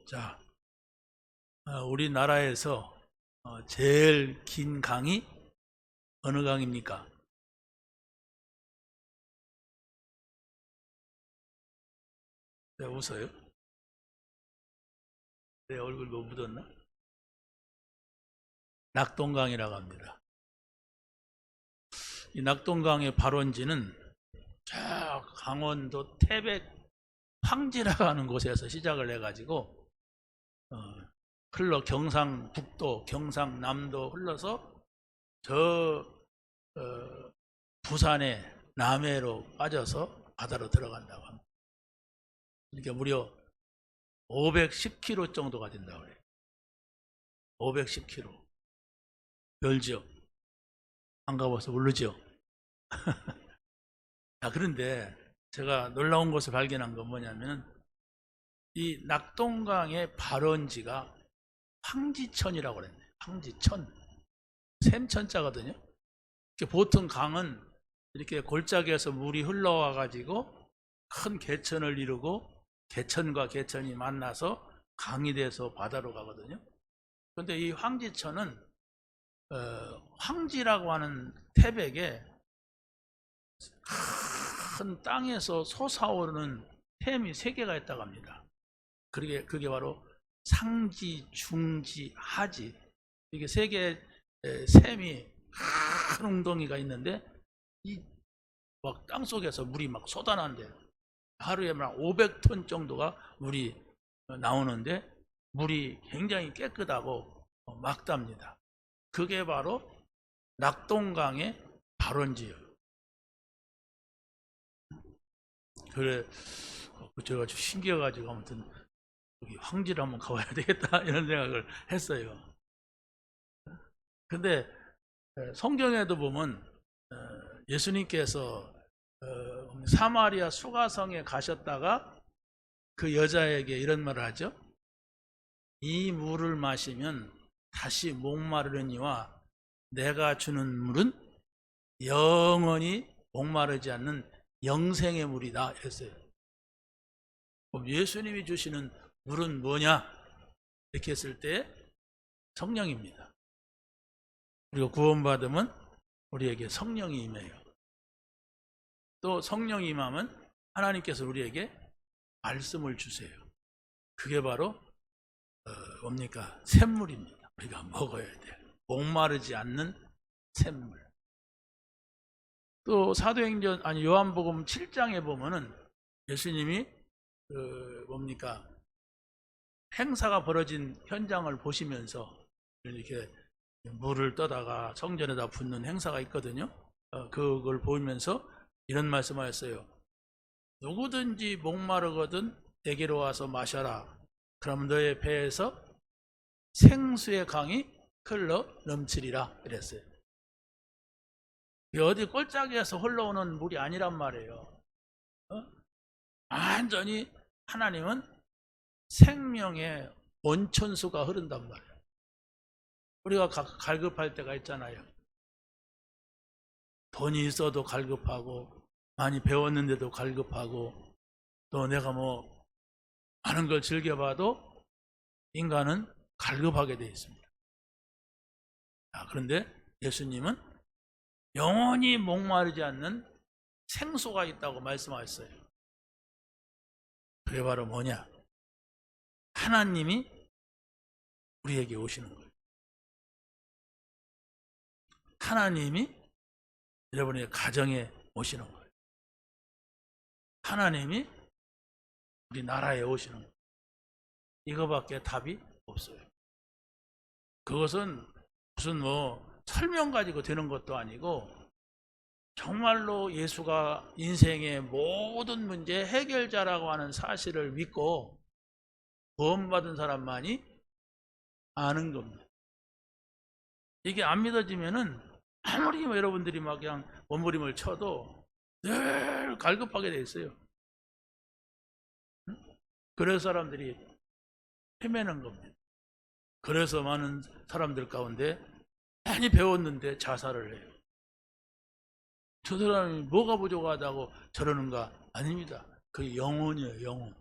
자, 우리나라에서 제일 긴 강이 어느 강입니까? 왜 웃어요? 내 얼굴 뭐 묻었나? 낙동강이라고 합니다. 이 낙동강의 발원지는 저 강원도 태백 황지라고 하는 곳에서 시작을 해가지고 흘러 경상북도, 경상남도 흘러서 저 부산의 남해로 빠져서 바다로 들어간다고 합니다. 이렇게 무려 510km 정도가 된다고 그래요. 510km. 별지요? 안 가봐서 모르죠? 그런데 제가 놀라운 것을 발견한 건 뭐냐면 이 낙동강의 발원지가 황지천이라고 그랬네요. 황지천. 샘천자거든요. 보통 강은 이렇게 골짜기에서 물이 흘러와 가지고 큰 개천을 이루고 개천과 개천이 만나서 강이 돼서 바다로 가거든요. 그런데 이 황지천은 황지라고 하는 태백에 큰 땅에서 솟아오르는 샘이 3개가 있다고 합니다. 그게 바로 상지, 중지, 하지. 이게 3개의 샘이 큰 웅덩이가 있는데 이 막 땅속에서 물이 막 쏟아나는데 하루에 막 500톤 정도가 물이 나오는데 물이 굉장히 깨끗하고 맑답니다. 그게 바로 낙동강의 발원지예요. 그래 제가 좀 신기해가지고 아무튼 여기 황지를 한번 가봐야 되겠다 이런 생각을 했어요. 근데 성경에도 보면 예수님께서 사마리아 수가성에 가셨다가 그 여자에게 이런 말을 하죠. 이 물을 마시면 다시 목마르려니와 내가 주는 물은 영원히 목마르지 않는 영생의 물이다 했어요. 그럼 예수님이 주시는 물은 뭐냐? 이렇게 했을 때 성령입니다. 그리고 구원받으면 우리에게 성령이 임해요. 또 성령이 임하면 하나님께서 우리에게 말씀을 주세요. 그게 바로 뭡니까? 샘물입니다. 우리가 먹어야 돼요. 목마르지 않는 샘물. 또 사도행전 요한복음 7장에 보면은 예수님이 뭡니까? 행사가 벌어진 현장을 보시면서 이렇게 물을 떠다가 성전에다 붓는 행사가 있거든요. 그걸 보면서 이런 말씀하셨어요. 누구든지 목마르거든 내게로 와서 마셔라. 그럼 너의 배에서 생수의 강이 흘러 넘치리라 그랬어요. 어디 골짜기에서 흘러오는 물이 아니란 말이에요. 완전히 하나님은 생명의 온천수가 흐른단 말이에요. 우리가 갈급할 때가 있잖아요. 돈이 있어도 갈급하고 많이 배웠는데도 갈급하고 또 내가 뭐 많은 걸 즐겨봐도 인간은 갈급하게 되어 있습니다. 그런데 예수님은 영원히 목마르지 않는 생수가 있다고 말씀하셨어요. 그게 바로 뭐냐? 하나님이 우리에게 오시는 거예요. 하나님이 여러분의 가정에 오시는 거예요. 하나님이 우리 나라에 오시는 거예요. 이거밖에 답이 없어요. 그것은 무슨 설명 가지고 되는 것도 아니고 정말로 예수가 인생의 모든 문제 해결자라고 하는 사실을 믿고 구원받은 사람만이 아는 겁니다. 이게 안 믿어지면은 아무리 여러분들이 막 그냥 몸부림을 쳐도 늘 갈급하게 돼 있어요. 그래서 사람들이 헤매는 겁니다. 그래서 많은 사람들 가운데 많이 배웠는데 자살을 해요. 저 사람이 뭐가 부족하다고 저러는가? 아닙니다. 그 영혼이에요, 영혼.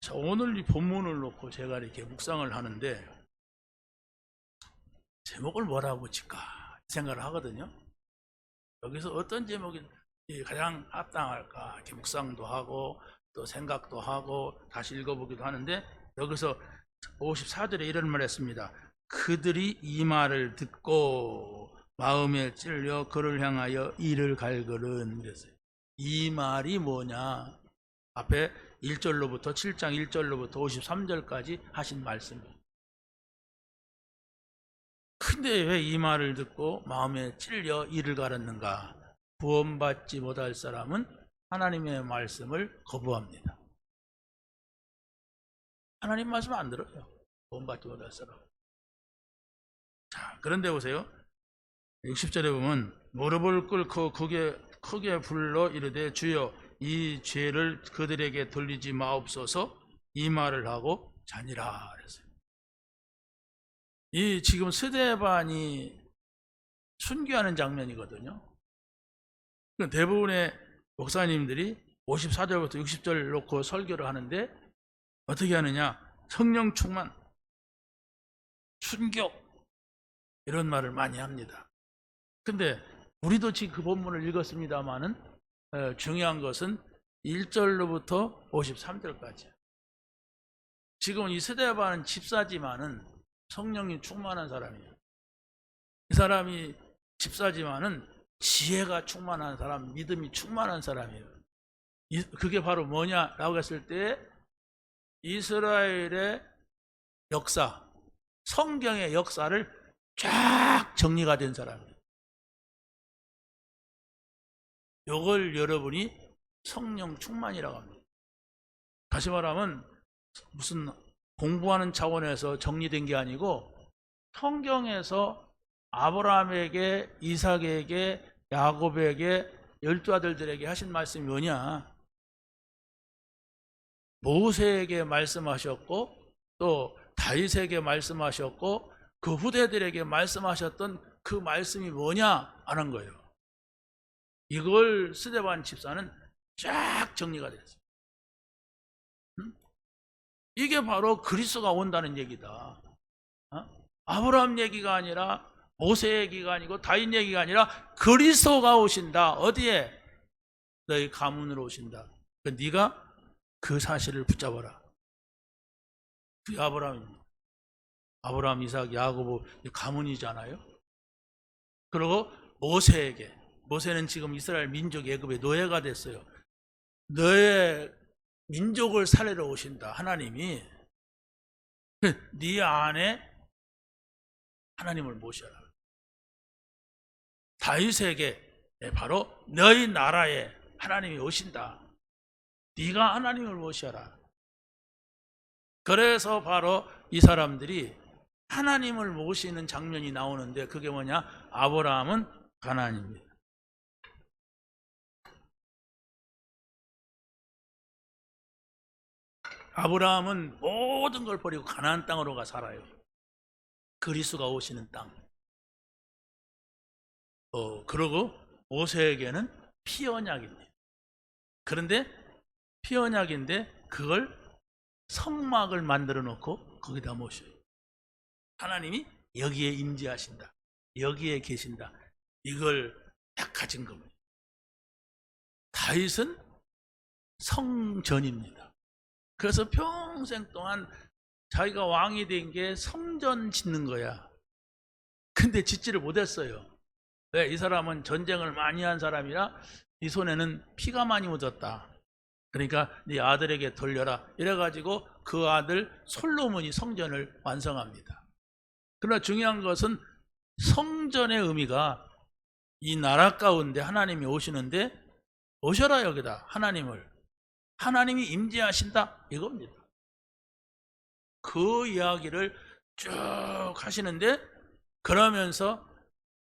자, 오늘 이 본문을 놓고 제가 이렇게 묵상을 하는데 제목을 뭐라고 붙일까 생각을 하거든요. 여기서 어떤 제목이 가장 합당할까 이렇게 묵상도 하고 또 생각도 하고 다시 읽어보기도 하는데, 여기서 54절에 이런 말을 했습니다. 그들이 이 말을 듣고 마음에 찔려 그를 향하여 이를 갈거른 그랬어요. 이 말이 뭐냐? 앞에 1절로부터 7장 1절로부터 53절까지 하신 말씀이에요. 근데 왜 이 말을 듣고 마음에 찔려 이를 갈았는가? 구원받지 못할 사람은 하나님의 말씀을 거부합니다. 하나님 말씀 안 들어요. 구원받지 못할 사람. 자, 그런데 보세요. 60절에 보면 무릎을 꿇고 크게 불러 이르되 주여 이 죄를 그들에게 돌리지 마옵소서, 이 말을 하고 자니라 그랬어요. 이 지금 스데반이 순교하는 장면이거든요. 대부분의 목사님들이 54절부터 60절 놓고 설교를 하는데 어떻게 하느냐? 성령 충만, 순교 이런 말을 많이 합니다. 근데 우리도 지금 그 본문을 읽었습니다마는 중요한 것은 1절로부터 53절까지. 지금 이 스데반은 집사지만은 성령이 충만한 사람이에요. 이 사람이 집사지만은 지혜가 충만한 사람, 믿음이 충만한 사람이에요. 그게 바로 뭐냐라고 했을 때 이스라엘의 역사, 성경의 역사를 쫙 정리가 된 사람이에요. 이걸 여러분이 성령 충만이라고 합니다. 다시 말하면 무슨 공부하는 차원에서 정리된 게 아니고 성경에서 아브라함에게, 이삭에게, 야곱에게, 12아들들에게 하신 말씀이 뭐냐? 모세에게 말씀하셨고 또 다윗에게 말씀하셨고 그 후대들에게 말씀하셨던 그 말씀이 뭐냐 하는 거예요. 이걸 스데반 집사는 쫙 정리가 됐어요. 이게 바로 그리스도가 온다는 얘기다. 아브라함 얘기가 아니라 모세 얘기가 아니고 다윗 얘기가 아니라 그리스도가 오신다. 어디에? 너희 가문으로 오신다. 네가 그 사실을 붙잡아라. 그게 아브라함입니다. 아브라함, 이삭, 야곱 가문이잖아요. 그리고 모세에게, 모세는 지금 이스라엘 민족 애굽의 노예가 됐어요. 너의 민족을 살리러 오신다. 하나님이. 네 안에 하나님을 모셔라. 다윗에게 바로 너희 나라에 하나님이 오신다. 네가 하나님을 모셔라. 그래서 바로 이 사람들이 하나님을 모시는 장면이 나오는데 그게 뭐냐? 아브라함은 가나안입니다. 아브라함은 모든 걸 버리고 가나안 땅으로 가 살아요. 그리스도가 오시는 땅. 그러고 모세에게는 피언약입니다. 그런데 피언약인데 그걸 성막을 만들어 놓고 거기다 모셔요. 하나님이 여기에 임재하신다. 여기에 계신다. 이걸 딱 가진 겁니다. 다윗은 성전입니다. 그래서 평생 동안 자기가 왕이 된 게 성전 짓는 거야. 근데 짓지를 못했어요. 왜? 이 사람은 전쟁을 많이 한 사람이라 이 손에는 피가 많이 묻었다. 그러니까 네 아들에게 돌려라. 이래가지고 그 아들 솔로몬이 성전을 완성합니다. 그러나 중요한 것은 성전의 의미가 이 나라 가운데 하나님이 오시는데 오셔라 여기다 하나님을. 하나님이 임재하신다 이겁니다. 그 이야기를 쭉 하시는데 그러면서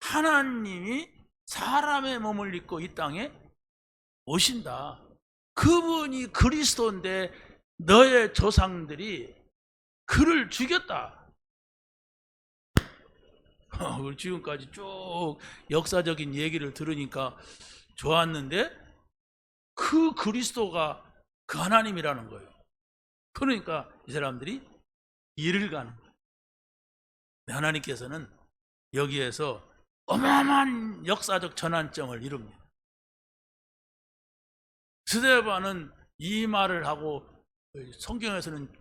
하나님이 사람의 몸을 입고 이 땅에 오신다. 그분이 그리스도인데 너의 조상들이 그를 죽였다. 지금까지 쭉 역사적인 얘기를 들으니까 좋았는데 그 그리스도가 그 하나님이라는 거예요. 그러니까 이 사람들이 일을 가는 거예요. 하나님께서는 여기에서 어마어마한 역사적 전환점을 이룹니다. 스데반은 이 말을 하고, 성경에서는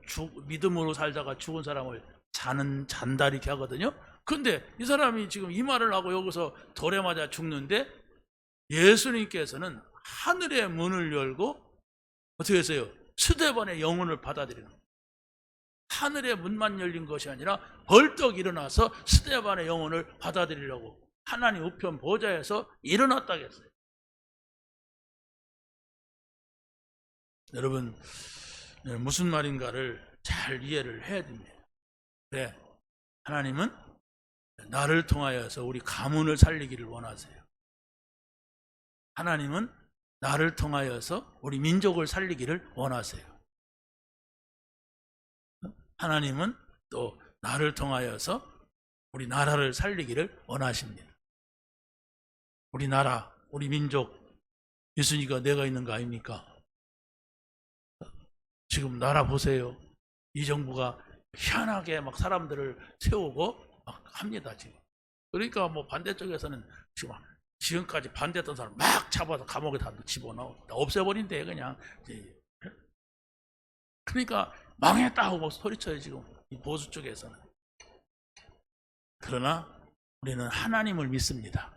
믿음으로 살다가 죽은 사람을 잔다 이렇게 하거든요. 근데 이 사람이 지금 이 말을 하고 여기서 돌에 맞아 죽는데, 예수님께서는 하늘의 문을 열고 어떻게 했어요? 스데반의 영혼을 받아들이는 거예요. 하늘의 문만 열린 것이 아니라 벌떡 일어나서 스데반의 영혼을 받아들이려고 하나님 우편 보좌에서 일어났다고 했어요. 여러분, 무슨 말인가를 잘 이해를 해야 됩니다. 네, 하나님은 나를 통하여서 우리 가문을 살리기를 원하세요. 하나님은 나를 통하여서 우리 민족을 살리기를 원하세요. 하나님은 또 나를 통하여서 우리 나라를 살리기를 원하십니다. 우리 나라, 우리 민족, 예수님과 내가 있는 거 아닙니까? 지금 나라 보세요. 이 정부가 희한하게 막 사람들을 세우고 막 합니다, 지금. 그러니까 뭐 반대쪽에서는 지금까지 반대했던 사람 막 잡아서 감옥에 다 집어넣어. 없애버린대, 그냥. 그러니까 망했다 하고 막 소리쳐요, 지금. 이 보수 쪽에서는. 그러나 우리는 하나님을 믿습니다.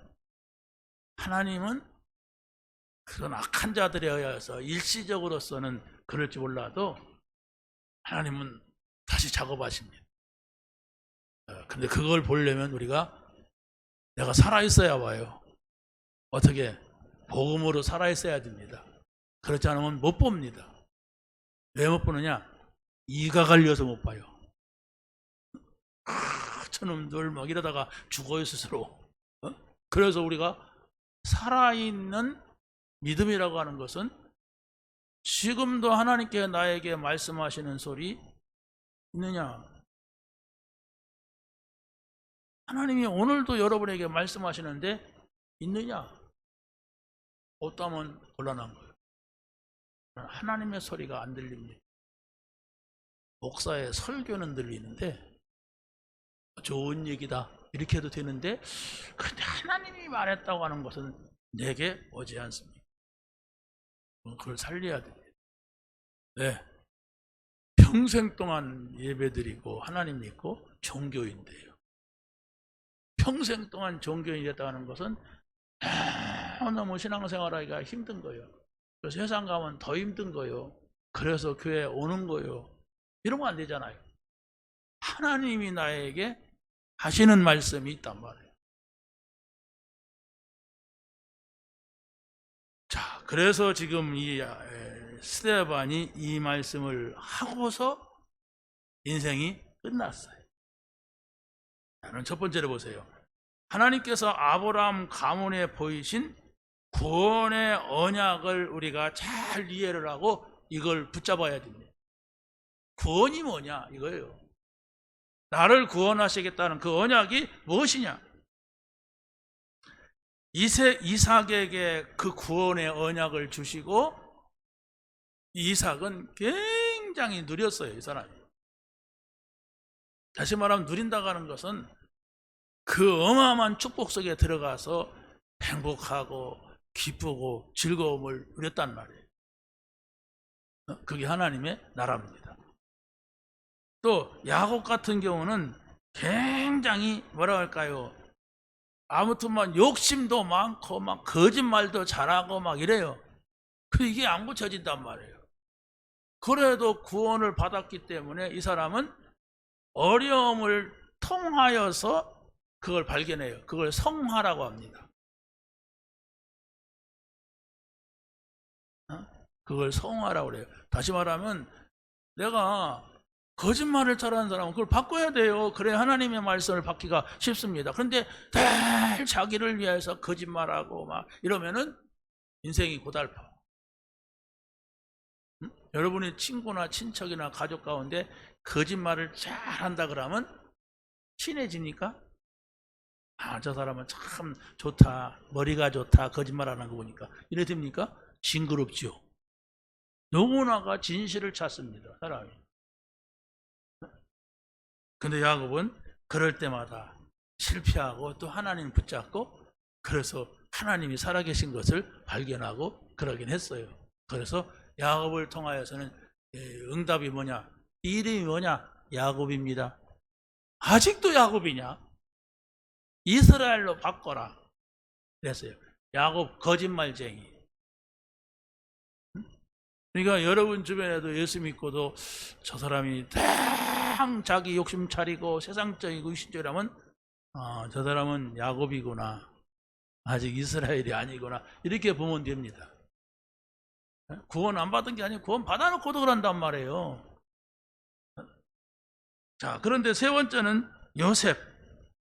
하나님은 그런 악한 자들에 의해서 일시적으로서는 그럴지 몰라도 하나님은 다시 작업하십니다. 근데 그걸 보려면 우리가 내가 살아있어야 와요. 어떻게? 복음으로 살아있어야 됩니다. 그렇지 않으면 못 봅니다. 왜 못 보느냐? 이가 갈려서 못 봐요. 저놈들 막 이러다가 죽어요, 스스로. 그래서 우리가 살아있는 믿음이라고 하는 것은 지금도 하나님께 나에게 말씀하시는 소리 있느냐? 하나님이 오늘도 여러분에게 말씀하시는데 있느냐? 없다면 곤란한 거예요. 하나님의 소리가 안 들립니다. 목사의 설교는 들리는데 좋은 얘기다 이렇게 해도 되는데, 근데 하나님이 말했다고 하는 것은 내게 오지 않습니다. 그걸 살려야 됩니다. 네, 평생 동안 예배드리고 하나님 믿고 종교인데요. 평생 동안 종교인이 됐다고 하는 것은 너무 신앙생활하기가 힘든 거예요. 그래서 세상 가면 더 힘든 거예요. 그래서 교회에 오는 거예요. 이러면 안 되잖아요. 하나님이 나에게 하시는 말씀이 있단 말이에요. 자, 그래서 지금 이 스데반이 이 말씀을 하고서 인생이 끝났어요. 그럼 첫 번째로 보세요. 하나님께서 아브라함 가문에 보이신 구원의 언약을 우리가 잘 이해를 하고 이걸 붙잡아야 됩니다. 구원이 뭐냐 이거예요. 나를 구원하시겠다는 그 언약이 무엇이냐? 이삭에게 그 구원의 언약을 주시고, 이삭은 굉장히 누렸어요, 이 사람이. 다시 말하면 누린다고 하는 것은 그 어마어마한 축복 속에 들어가서 행복하고 기쁘고 즐거움을 누렸단 말이에요. 그게 하나님의 나라입니다. 또 야곱 같은 경우는 굉장히 뭐라 할까요? 아무튼 막 욕심도 많고 막 거짓말도 잘하고 막 이래요. 근데 이게 안 고쳐진단 말이에요. 그래도 구원을 받았기 때문에 이 사람은 어려움을 통하여서 그걸 발견해요. 그걸 성화라고 합니다. 그걸 성화라고 그래요. 다시 말하면 내가 거짓말을 잘하는 사람은 그걸 바꿔야 돼요. 그래야 하나님의 말씀을 받기가 쉽습니다. 그런데 늘 자기를 위해서 거짓말하고 막 이러면은 인생이 고달파. 여러분의 친구나 친척이나 가족 가운데 거짓말을 잘한다 그러면 친해집니까? 아, 저 사람은 참 좋다, 머리가 좋다, 거짓말하는 거 보니까 이래 됩니까? 징그럽죠. 누구나가 진실을 찾습니다, 사람이. 근데 야곱은 그럴 때마다 실패하고 또 하나님 붙잡고, 그래서 하나님이 살아계신 것을 발견하고 그러긴 했어요. 그래서 야곱을 통하여서는 응답이 뭐냐? 이름이 뭐냐? 야곱입니다. 아직도 야곱이냐? 이스라엘로 바꿔라 그랬어요. 야곱 거짓말쟁이. 그러니까 여러분 주변에도 예수 믿고도 저 사람이 당 자기 욕심 차리고 세상적이고 신절하면 저 사람은 야곱이구나, 아직 이스라엘이 아니구나, 이렇게 보면 됩니다. 구원 안 받은 게 아니고 구원 받아놓고도 그런단 말이에요. 자, 그런데 세 번째는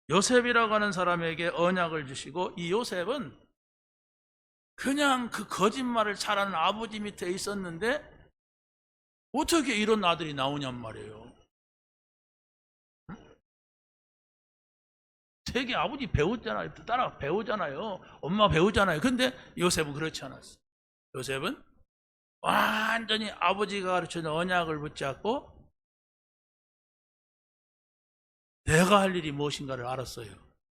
요셉이라고 하는 사람에게 언약을 주시고, 이 요셉은 그냥 그 거짓말을 잘하는 아버지 밑에 있었는데 어떻게 이런 아들이 나오냔 말이에요. 되게 아버지 배우잖아요. 따라 배우잖아요. 엄마 배우잖아요. 근데 요셉은 그렇지 않았어. 요셉은 완전히 아버지가 가르쳐준 언약을 붙잡고 내가 할 일이 무엇인가를 알았어요.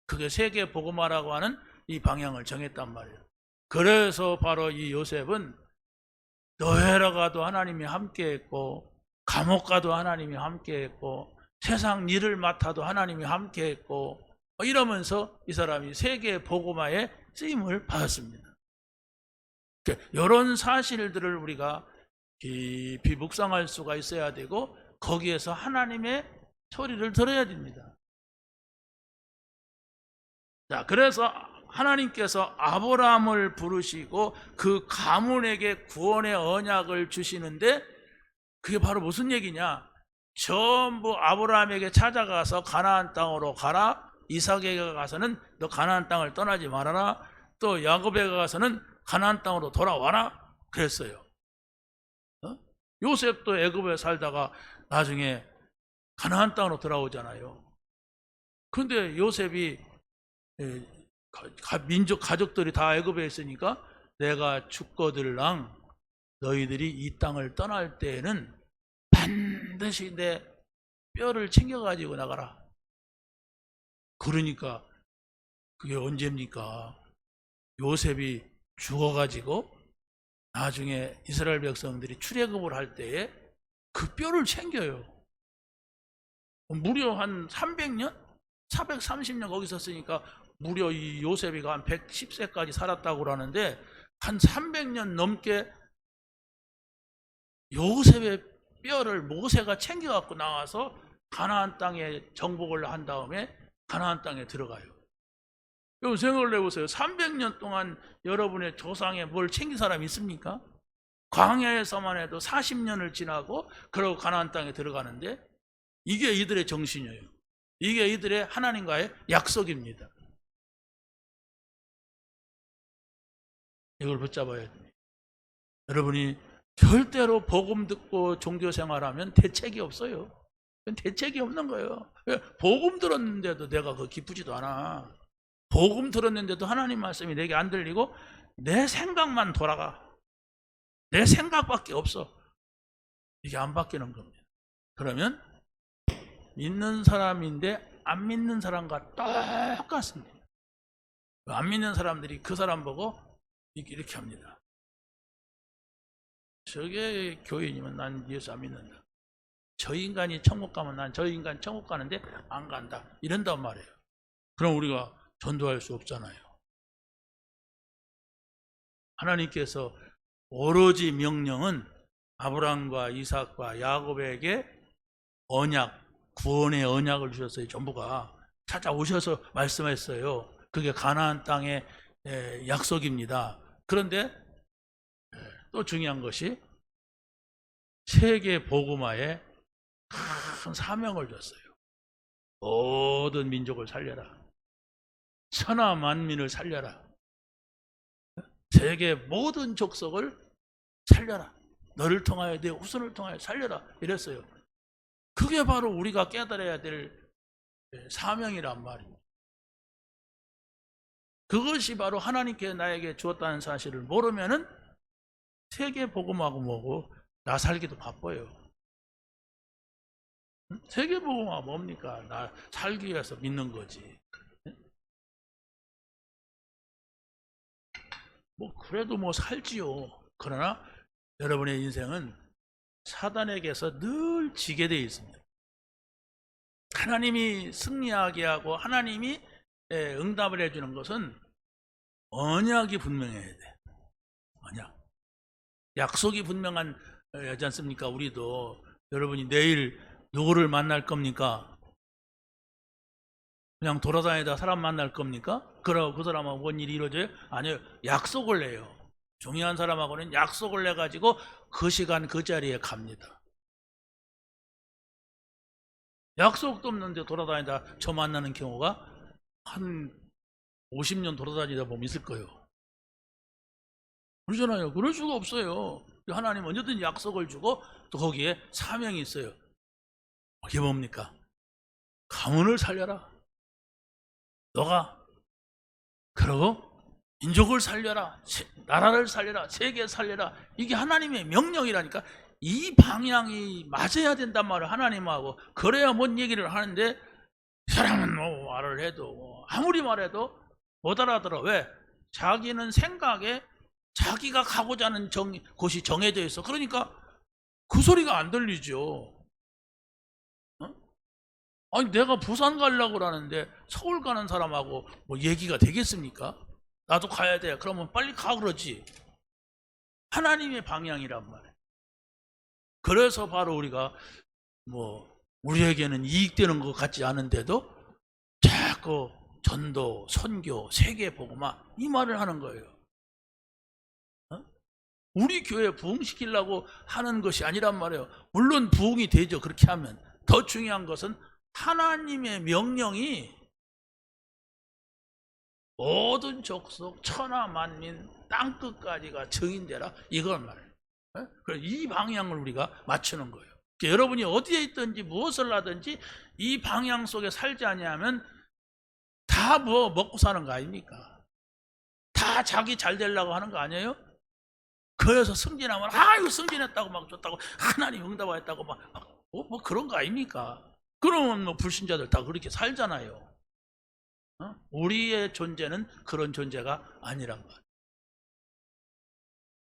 그게 세계 복음화라고 하는 이 방향을 정했단 말이에요. 그래서 바로 이 요셉은 노예로 가도 하나님이 함께했고, 감옥 가도 하나님이 함께했고, 세상 일을 맡아도 하나님이 함께했고, 이러면서 이 사람이 세계 복음화에 쓰임을 받았습니다. 이런 사실들을 우리가 깊이 묵상할 수가 있어야 되고, 거기에서 하나님의 소리를 들어야 됩니다. 자, 그래서 하나님께서 아브라함을 부르시고 그 가문에게 구원의 언약을 주시는데, 그게 바로 무슨 얘기냐? 전부 아브라함에게 찾아가서 가나안 땅으로 가라, 이삭에게 가서는 너 가나안 땅을 떠나지 말아라, 또 야곱에게 가서는 가나안 땅으로 돌아와라 그랬어요. 요셉도 애굽에 살다가 나중에 가나안 땅으로 돌아오잖아요. 근데 요셉이 민족 가족들이 다 애굽에 있으니까 내가 죽거들랑 너희들이 이 땅을 떠날 때에는 반드시 내 뼈를 챙겨가지고 나가라. 그러니까 그게 언제입니까? 요셉이 죽어가지고 나중에 이스라엘 백성들이 출애굽을 할 때에 그 뼈를 챙겨요. 무려 한 300년? 430년 거기 있었으니까 무려 이 요셉이가 한 110세까지 살았다고 그러는데, 한 300년 넘게 요셉의 뼈를 모세가 챙겨갖고 나와서 가나안 땅에 정복을 한 다음에 가나안 땅에 들어가요. 여러분 생각을 해보세요. 300년 동안 여러분의 조상에 뭘 챙긴 사람이 있습니까? 광야에서만 해도 40년을 지나고 그러고 가나안 땅에 들어가는데, 이게 이들의 정신이에요. 이게 이들의 하나님과의 약속입니다. 이걸 붙잡아야 됩니다. 여러분이 절대로 복음 듣고 종교 생활하면 대책이 없어요. 대책이 없는 거예요. 복음 들었는데도 내가 기쁘지도 않아. 복음 들었는데도 하나님 말씀이 내게 안 들리고 내 생각만 돌아가. 내 생각밖에 없어. 이게 안 바뀌는 겁니다. 그러면 믿는 사람인데 안 믿는 사람과 똑같습니다. 안 믿는 사람들이 그 사람 보고 이렇게 합니다. 저게 교인이면 난 예수 안 믿는다. 저 인간이 천국 가면 난 저 인간 천국 가는데 안 간다. 이런단 말이에요. 그럼 우리가 전도할 수 없잖아요. 하나님께서 오로지 명령은 아브라함과 이삭과 야곱에게 언약, 구원의 언약을 주셨어요. 전부가 찾아오셔서 말씀했어요. 그게 가나안 땅의 약속입니다. 그런데 또 중요한 것이 세계 복음화에 큰 사명을 줬어요. 모든 민족을 살려라. 천하 만민을 살려라. 세계 모든 족속을 살려라. 너를 통하여 내 후손을 통하여 살려라. 이랬어요. 그게 바로 우리가 깨달아야 될 사명이란 말입니다. 그것이 바로 하나님께 나에게 주었다는 사실을 모르면은 세계 복음하고 뭐고 나 살기도 바빠요. 세계복음화 뭡니까? 나 살기 위해서 믿는 거지. 뭐 그래도 뭐 살지요. 그러나 여러분의 인생은 사단에게서 늘 지게 되어 있습니다. 하나님이 승리하게 하고 하나님이 응답을 해주는 것은 언약이 분명해야 돼. 언약. 약속이 분명한 여지 않습니까? 우리도 여러분이 내일 누구를 만날 겁니까? 그냥 돌아다니다 사람 만날 겁니까? 그러고 그 사람하고 뭔 일이 이루어져요? 아니요. 약속을 해요. 중요한 사람하고는 약속을 해가지고 그 시간 그 자리에 갑니다. 약속도 없는데 돌아다니다 저 만나는 경우가 한 50년 돌아다니다 보면 있을 거예요. 그러잖아요. 그럴 수가 없어요. 하나님 언제든 약속을 주고 또 거기에 사명이 있어요. 그게 뭡니까? 가문을 살려라. 너가 그러고 민족을 살려라. 나라를 살려라. 세계 살려라. 이게 하나님의 명령이라니까. 이 방향이 맞아야 된단 말을 하나님하고 그래야 뭔 얘기를 하는데 사람은 뭐 말을 해도 아무리 말해도 못 알아들어. 왜? 자기는 생각에 자기가 가고자 하는 곳이 정해져 있어. 그러니까 그 소리가 안 들리죠. 아니 내가 부산 가려고 그러는데 서울 가는 사람하고 뭐 얘기가 되겠습니까? 나도 가야 돼. 그러면 빨리 가 그러지. 하나님의 방향이란 말이에요. 그래서 바로 우리가 뭐 우리에게는 이익되는 것 같지 않은데도 자꾸 전도, 선교, 세계복음화 이 말을 하는 거예요. 우리 교회 부흥시키려고 하는 것이 아니란 말이에요. 물론 부흥이 되죠. 그렇게 하면. 더 중요한 것은 하나님의 명령이 모든 족속, 천하 만민, 땅끝까지가 증인되라 이걸 말해요. 이 방향을 우리가 맞추는 거예요. 여러분이 어디에 있든지 무엇을 하든지 이 방향 속에 살지 아니하면 다 뭐 먹고 사는 거 아닙니까? 다 자기 잘 되려고 하는 거 아니에요? 그래서 승진하면 이거 승진했다고 막 줬다고 하나님 응답하였다고 뭐 그런 거 아닙니까? 그러면 뭐 불신자들 다 그렇게 살잖아요. 우리의 존재는 그런 존재가 아니란 말이에요.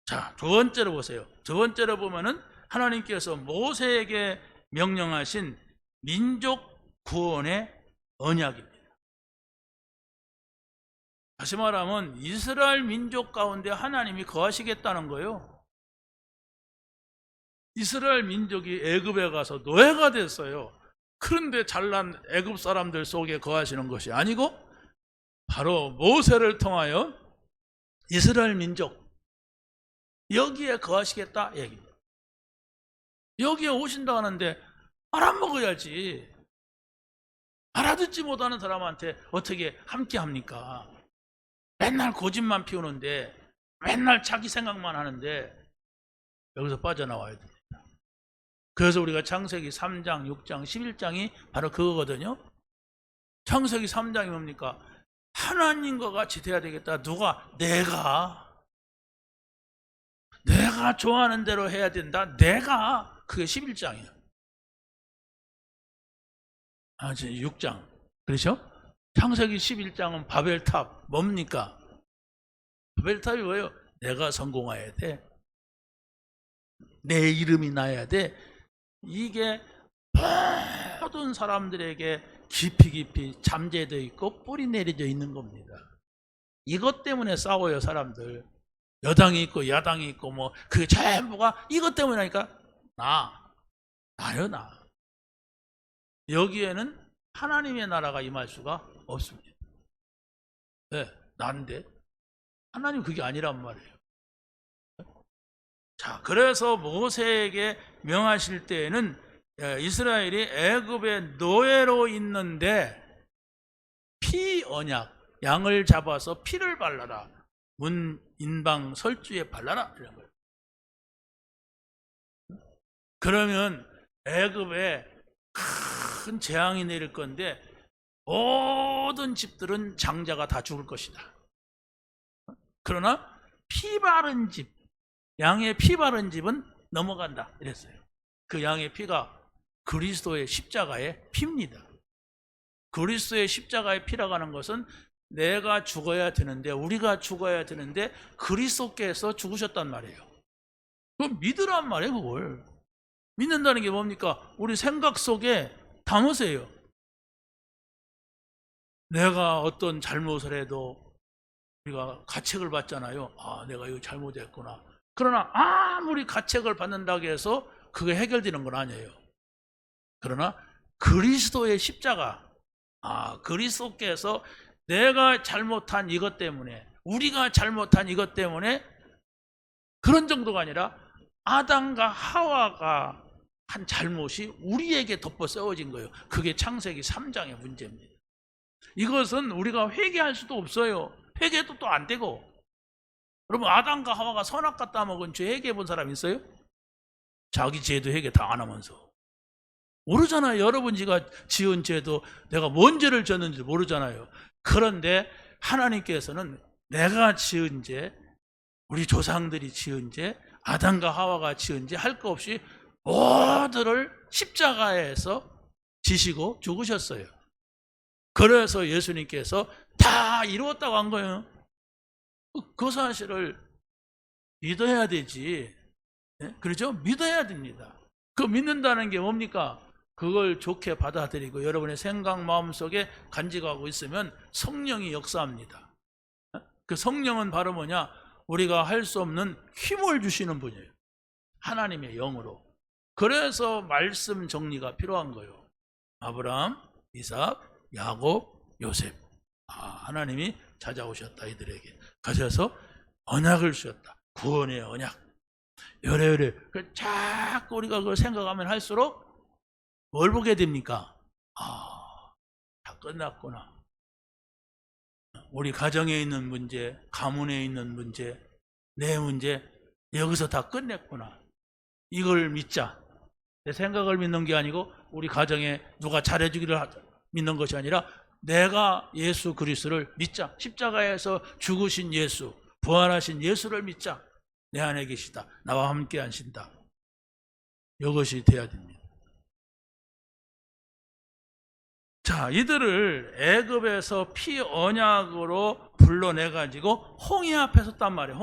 자, 두 번째로 보세요. 두 번째로 보면은 하나님께서 모세에게 명령하신 민족 구원의 언약입니다. 다시 말하면 이스라엘 민족 가운데 하나님이 거하시겠다는 거예요. 이스라엘 민족이 애굽에 가서 노예가 됐어요. 그런데 잘난 애굽 사람들 속에 거하시는 것이 아니고 바로 모세를 통하여 이스라엘 민족 여기에 거하시겠다 얘기입니다. 여기에 오신다 하는데 알아먹어야지. 알아듣지 못하는 사람한테 어떻게 함께 합니까? 맨날 고집만 피우는데 맨날 자기 생각만 하는데 여기서 빠져나와야 됩니다. 그래서 우리가 창세기 3장, 6장, 11장이 바로 그거거든요. 창세기 3장이 뭡니까? 하나님과 같이 돼야 되겠다. 누가? 내가 좋아하는 대로 해야 된다. 내가. 그게 11장이에요. 이제 6장. 그렇죠? 창세기 11장은 바벨탑. 뭡니까? 바벨탑이 뭐예요? 내가 성공해야 돼. 내 이름이 나야 돼. 이게 모든 사람들에게 깊이 잠재되어 있고 뿌리 내려져 있는 겁니다. 이것 때문에 싸워요, 사람들. 여당이 있고 야당이 있고 뭐 그게 전부가 이것 때문이니까 나요. 여기에는 하나님의 나라가 임할 수가 없습니다. 네, 난데 하나님 그게 아니란 말이에요. 자, 그래서 모세에게 명하실 때에는 이스라엘이 애굽의 노예로 있는데 피 언약, 양을 잡아서 피를 발라라. 문 인방 설주에 발라라 이런 거예요. 그러면 애굽에 큰 재앙이 내릴 건데 모든 집들은 장자가 다 죽을 것이다. 그러나 피 바른 집, 양의 피 바른 집은 넘어간다 이랬어요. 그 양의 피가 그리스도의 십자가의 피입니다. 그리스도의 십자가의 피라고 하는 것은 내가 죽어야 되는데, 우리가 죽어야 되는데 그리스도께서 죽으셨단 말이에요. 그럼 믿으란 말이에요. 그걸 믿는다는 게 뭡니까? 우리 생각 속에 담으세요. 내가 어떤 잘못을 해도 우리가 가책을 받잖아요. 아, 내가 이거 잘못했구나. 그러나 아무리 가책을 받는다고 해서 그게 해결되는 건 아니에요. 그러나 그리스도의 십자가, 그리스도께서 내가 잘못한 이것 때문에, 우리가 잘못한 이것 때문에, 그런 정도가 아니라 아담과 하와가 한 잘못이 우리에게 덮어 씌워진 거예요. 그게 창세기 3장의 문제입니다. 이것은 우리가 회개할 수도 없어요. 회개도 또 안 되고. 여러분, 아담과 하와가 선악과 따먹은 죄 회개해 본 사람 있어요? 자기 죄도 회개 다 안 하면서. 모르잖아요. 여러분이가 지은 죄도 내가 뭔 죄를 졌는지 모르잖아요. 그런데 하나님께서는 내가 지은 죄, 우리 조상들이 지은 죄, 아담과 하와가 지은 죄 할 거 없이 모두를 십자가에서 지시고 죽으셨어요. 그래서 예수님께서 다 이루었다고 한 거예요. 그 사실을 믿어야 되지. 그렇죠? 믿어야 됩니다. 그 믿는다는 게 뭡니까? 그걸 좋게 받아들이고 여러분의 생각 마음속에 간직하고 있으면 성령이 역사합니다. 그 성령은 바로 뭐냐? 우리가 할 수 없는 힘을 주시는 분이에요. 하나님의 영으로. 그래서 말씀 정리가 필요한 거예요. 아브라함, 이삭, 야곱, 요셉. 하나님이 찾아오셨다 이들에게. 가셔서 언약을 주셨다. 구원의 언약. 요래요래. 자꾸 우리가 그걸 생각하면 할수록 뭘 보게 됩니까? 다 끝났구나. 우리 가정에 있는 문제, 가문에 있는 문제, 내 문제, 여기서 다 끝냈구나. 이걸 믿자. 내 생각을 믿는 게 아니고 우리 가정에 누가 잘해주기를 믿는 것이 아니라 내가 예수 그리스도를 믿자. 십자가에서 죽으신 예수, 부활하신 예수를 믿자. 내 안에 계시다. 나와 함께 하신다. 이것이 돼야 됩니다. 자, 이들을 애굽에서 피 언약으로 불러내가지고 홍해 앞에 섰단 말이에요.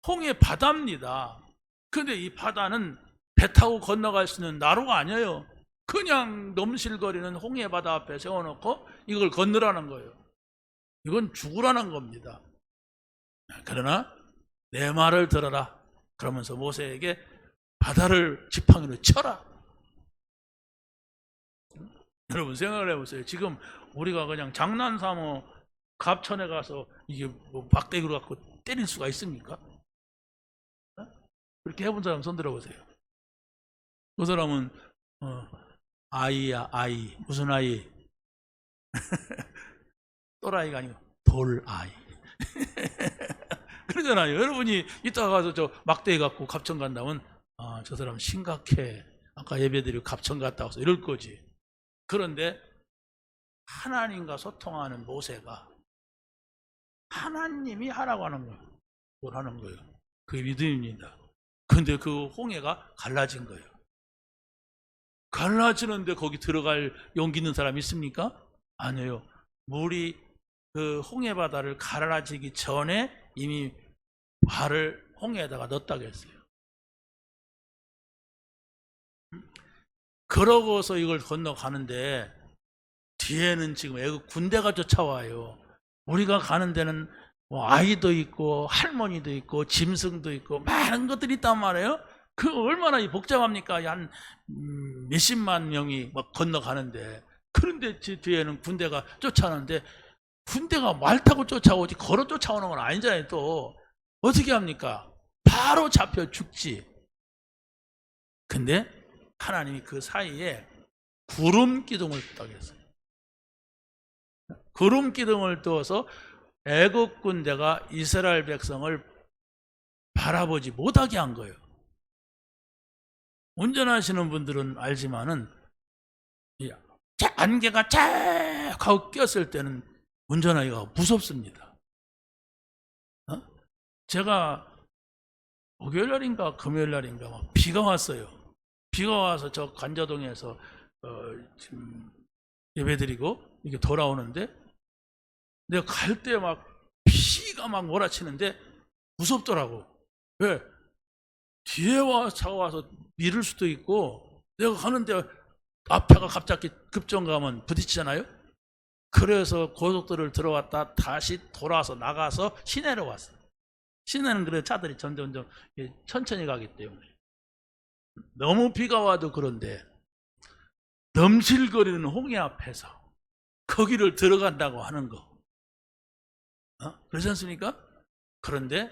홍해 바다입니다. 근데 이 바다는 배 타고 건너갈 수 있는 나루가 아니에요. 그냥 넘실거리는 홍해 바다 앞에 세워놓고 이걸 건너라는 거예요. 이건 죽으라는 겁니다. 그러나 내 말을 들어라. 그러면서 모세에게 바다를 지팡이로 쳐라. 여러분 생각을 해보세요. 지금 우리가 그냥 장난삼어 갑천에 가서 이게 뭐 막대기로 갖고 때릴 수가 있습니까? 그렇게 해본 사람 손 들어보세요. 그 사람은 아이야, 아이. 무슨 아이? 또라이가 아니고 돌아이. 그러잖아요. 여러분이 이따가 가서 저 막대기 갖고 갑천 간다면 저 사람 심각해. 아까 예배드리고 갑천 갔다 와서 이럴 거지. 그런데 하나님과 소통하는 모세가 하나님이 하라고 하는 거예요. 뭘 하는 거예요? 그게 믿음입니다. 근데 그 홍해가 갈라진 거예요. 갈라지는데 거기 들어갈 용기 있는 사람이 있습니까? 아니에요. 물이 그 홍해 바다를 갈라지기 전에 이미 발을 홍해에다가 넣었다고 했어요. 그러고서 이걸 건너가는데 뒤에는 지금 애국 군대가 쫓아와요. 우리가 가는 데는 뭐 아이도 있고 할머니도 있고 짐승도 있고 많은 것들이 있단 말이에요. 그 얼마나 복잡합니까? 한 몇십만 명이 막 건너가는데. 그런데 뒤에는 군대가 쫓아오는데 군대가 말 타고 쫓아오지 걸어 쫓아오는 건 아니잖아요. 또 어떻게 합니까? 바로 잡혀 죽지. 근데 하나님이 그 사이에 구름 기둥을 딱 했어요. 구름 기둥을 띄워서 애국 군대가 이스라엘 백성을 바라보지 못하게 한 거예요. 운전하시는 분들은 알지만은 안개가 쫙 하고 꼈을 때는 운전하기가 무섭습니다. 제가 목요일 날인가 금요일 날인가 막 비가 왔어요. 비가 와서 저 관저동에서 지금 예배드리고 이렇게 돌아오는데 내가 갈 때 막 비가 막 몰아치는데 무섭더라고. 왜? 뒤에 차가 와서 밀을 수도 있고 내가 가는데 앞에가 갑자기 급정가면 부딪히잖아요. 그래서 고속도로를 들어왔다 다시 돌아서 나가서 시내로 왔어. 시내는 그래 차들이 점점 천천히 가기 때문에. 너무 비가 와도 그런데 넘실거리는 홍해 앞에서 거기를 들어간다고 하는 거. 그렇지 않습니까? 그런데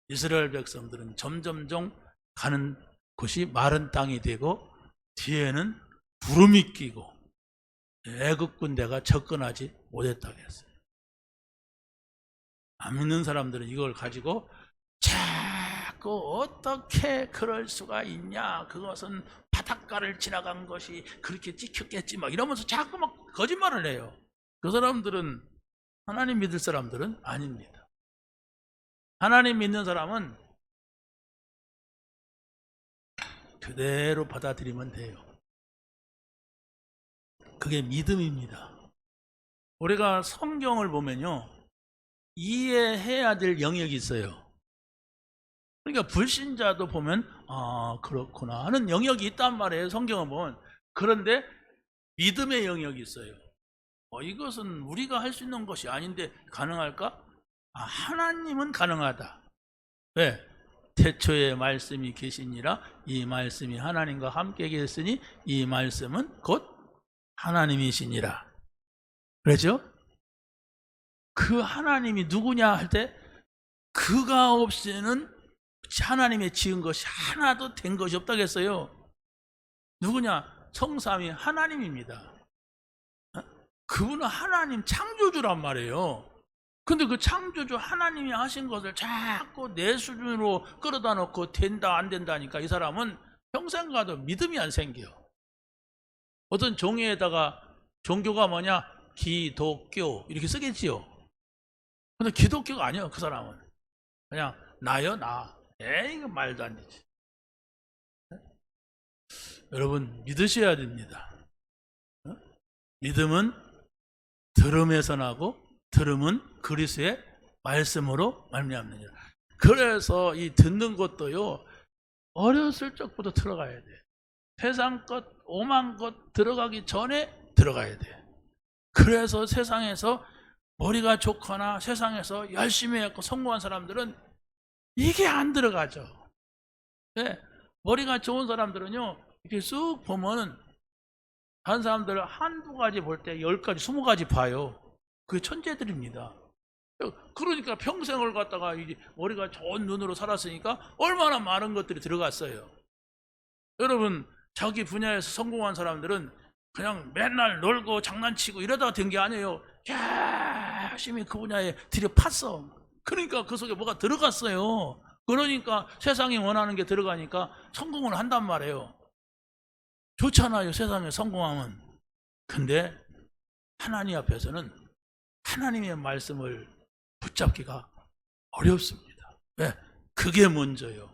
이스라엘 백성들은 점점점 가는 곳이 마른 땅이 되고 뒤에는 구름이 끼고 애국 군대가 접근하지 못했다고 했어요. 안 믿는 사람들은 이걸 가지고 자꾸 어떻게 그럴 수가 있냐, 그것은 바닷가를 지나간 것이 그렇게 찍혔겠지 막 이러면서 자꾸 막 거짓말을 해요. 그 사람들은, 하나님 믿을 사람들은 아닙니다. 하나님 믿는 사람은 그대로 받아들이면 돼요. 그게 믿음입니다. 우리가 성경을 보면요, 이해해야 될 영역이 있어요. 그러니까 불신자도 보면 그렇구나 하는 영역이 있단 말이에요. 성경을 보면. 그런데 믿음의 영역이 있어요. 이것은 우리가 할 수 있는 것이 아닌데 가능할까? 하나님은 가능하다. 왜? 태초에 말씀이 계시니라. 이 말씀이 하나님과 함께 계셨으니 이 말씀은 곧 하나님이시니라. 그렇죠? 그 하나님이 누구냐 할 때 그가 없이는 하나님의 지은 것이 하나도 된 것이 없다고 했어요. 누구냐? 성삼위 하나님입니다. 그분은 하나님 창조주란 말이에요. 근데 그 창조주 하나님이 하신 것을 자꾸 내 수준으로 끌어다 놓고 된다 안 된다니까 이 사람은 평생 가도 믿음이 안 생겨. 어떤 종이에다가 종교가 뭐냐? 기독교 이렇게 쓰겠지요. 근데 기독교가 아니에요. 그 사람은 그냥 나요 나. 이거 말도 안 되지. 여러분 믿으셔야 됩니다. 믿음은 들음에서 나고 들음은 그리스도의 말씀으로 말미암느니라. 그래서 이 듣는 것도요, 어렸을 적부터 들어가야 돼. 세상 것 오만 것 들어가기 전에 들어가야 돼. 그래서 세상에서 머리가 좋거나 세상에서 열심히 했고 성공한 사람들은 이게 안 들어가죠. 네, 머리가 좋은 사람들은요, 이렇게 쑥 보면은 다른 사람들 한두 가지 볼 때 10가지, 20가지 봐요. 그게 천재들입니다. 그러니까 평생을 갖다가 이제 머리가 좋은 눈으로 살았으니까 얼마나 많은 것들이 들어갔어요. 여러분, 자기 분야에서 성공한 사람들은 그냥 맨날 놀고 장난치고 이러다가 된 게 아니에요. 열심히 그 분야에 들여팠어. 그러니까 그 속에 뭐가 들어갔어요. 그러니까 세상이 원하는 게 들어가니까 성공을 한단 말이에요. 좋잖아요, 세상에 성공하면. 근데 하나님 앞에서는 하나님의 말씀을 붙잡기가 어렵습니다. 왜? 그게 먼저요.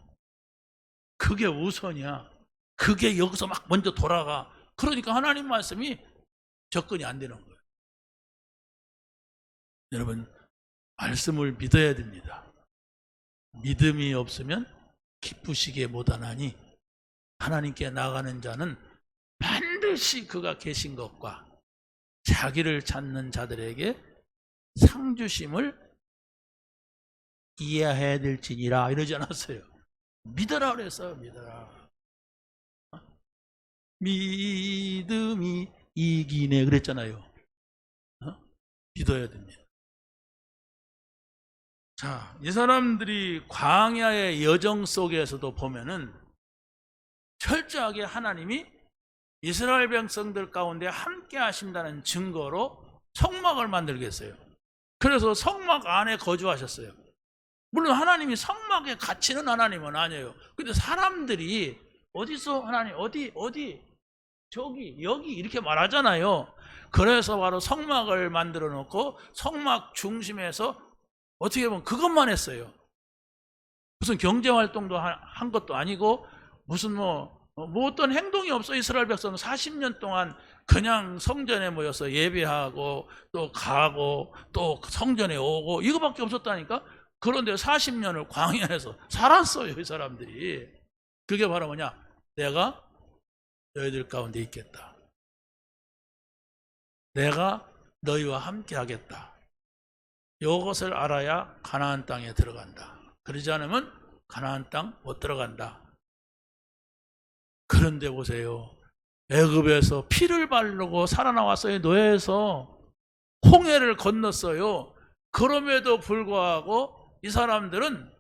그게 우선이야. 그게 여기서 막 먼저 돌아가. 그러니까 하나님 말씀이 접근이 안 되는 거예요. 여러분, 말씀을 믿어야 됩니다. 믿음이 없으면 기쁘시게 못하나니 하나님께 나가는 자는 반드시 그가 계신 것과 자기를 찾는 자들에게 상 주심을 이해해야 될지니라 이러지 않았어요. 믿어라 그랬어요. 믿어라. 믿음이 이기네 그랬잖아요. 믿어야 됩니다. 자, 이 사람들이 광야의 여정 속에서도 보면은 철저하게 하나님이 이스라엘 백성들 가운데 함께 하신다는 증거로 성막을 만들겠어요. 그래서 성막 안에 거주하셨어요. 물론 하나님이 성막에 갇히는 하나님은 아니에요. 근데 사람들이 어디서 하나님 어디 저기 여기 이렇게 말하잖아요. 그래서 바로 성막을 만들어 놓고 성막 중심에서 어떻게 보면 그것만 했어요. 무슨 경제활동도 한 것도 아니고 무슨 뭐 뭐 어떤 행동이 없어. 이스라엘 백성은 40년 동안 그냥 성전에 모여서 예배하고 또 가고 또 성전에 오고 이거밖에 없었다니까. 그런데 40년을 광야에서 살았어요, 이 사람들이. 그게 바로 뭐냐? 내가 너희들 가운데 있겠다. 내가 너희와 함께 하겠다. 이것을 알아야 가나안 땅에 들어간다. 그러지 않으면 가나안 땅 못 들어간다. 그런데 보세요. 애굽에서 피를 바르고 살아나왔어요. 노예에서 홍해를 건넜어요. 그럼에도 불구하고 이 사람들은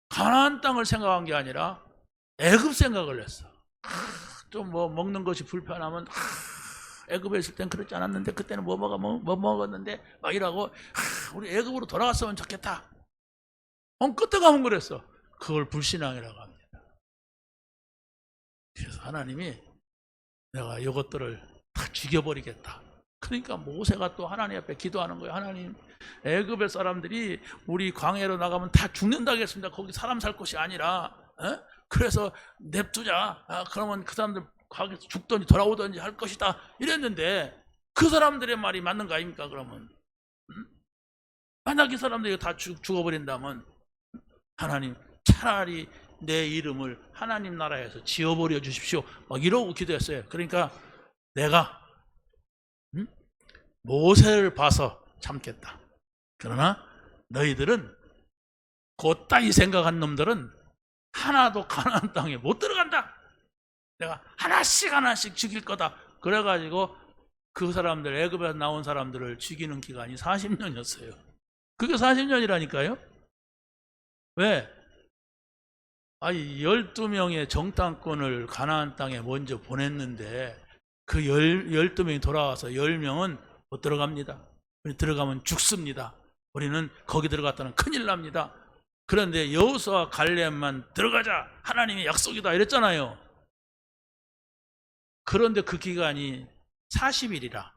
가나안 땅을 생각한 게 아니라 애굽 생각을 했어. 좀 뭐 먹는 것이 불편하면 애굽에 있을 땐 그렇지 않았는데 그때는 뭐 먹었는데 막 이러고 우리 애굽으로 돌아갔으면 좋겠다. 끝에 가면 그랬어. 그걸 불신앙이라고 합니다. 그래서 하나님이 내가 이것들을 다 죽여버리겠다. 그러니까 모세가 또 하나님 앞에 기도하는 거예요. 하나님, 애굽의 사람들이 우리 광야로 나가면 다 죽는다겠습니다. 거기 사람 살 곳이 아니라. 그래서 냅두자. 그러면 그 사람들 거기서 죽든지 돌아오든지 할 것이다. 이랬는데 그 사람들의 말이 맞는 거 아닙니까? 그러면 만약 이 사람들이 다 죽어버린다면 하나님, 차라리 내 이름을 하나님 나라에서 지워버려 주십시오. 막 이러고 기도했어요. 그러니까 내가 모세를 봐서 참겠다. 그러나 너희들은 곧다이 생각한 놈들은 하나도 가나안 땅에 못 들어간다. 내가 하나씩 죽일 거다. 그래가지고 그 사람들, 애굽에서 나온 사람들을 죽이는 기간이 40년이었어요. 그게 40년이라니까요. 왜? 12명의 정탐꾼을 가나안 땅에 먼저 보냈는데 그 12명이 돌아와서 10명은 못 들어갑니다. 들어가면 죽습니다. 우리는 거기 들어갔다는 큰일 납니다. 그런데 여호수아와 갈렙만 들어가자. 하나님의 약속이다 이랬잖아요. 그런데 그 기간이 40일이라.